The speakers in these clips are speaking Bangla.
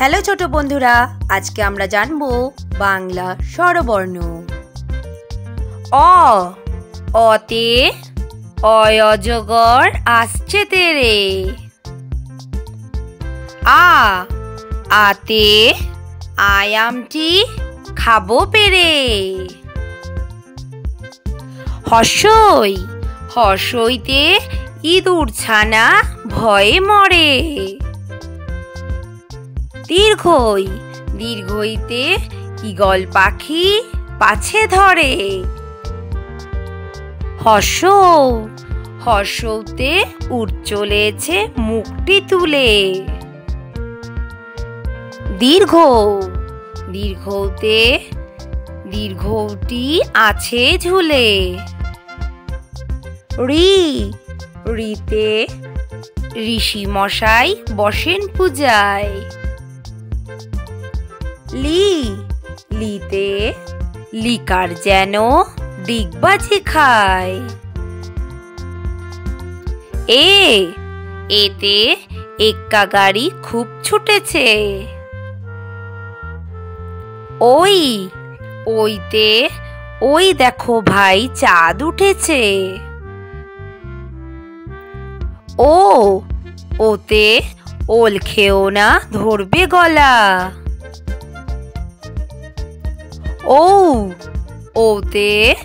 হ্যালো ছোট বন্ধুরা, আজকে আমরা জানবো বাংলা স্বরবর্ণ। অ, অতে অজগর আসছে তেরে। আ, আতে আয়ামটি খাবো পেরে। হর্ষই, হর্ষইতে ইঁদুর ছানা ভয়ে মরে। দীর্ঘই, দীর্ঘইতে ঈগল পাখি পাছে ধরে। হর্ষ, হর্ষতে উট চলেছে মুখটি তুলে। দীর্ঘ, দীর্ঘতে দীর্ঘটি আছে ঝুলে। ঋ, ঋতে ঋষি মশাই বসেন পূজায়। লি, লিতে লিকার যেন ডিগবাজি খায়। এ, এতে এক্কা গাড়ি খুব ছুটেছে। ওই, ওইতে ওই দেখো ভাই চাঁদ উঠেছে। ও, ওতে ওল খেও না ধরবে গলা। ও, ওতে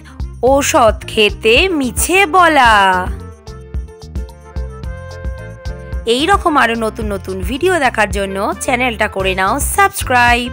ঔষধ খেতে মিছে বলা। এই রকম আরো নতুন নতুন ভিডিও দেখার জন্য চ্যানেলটা করে নাও সাবস্ক্রাইব।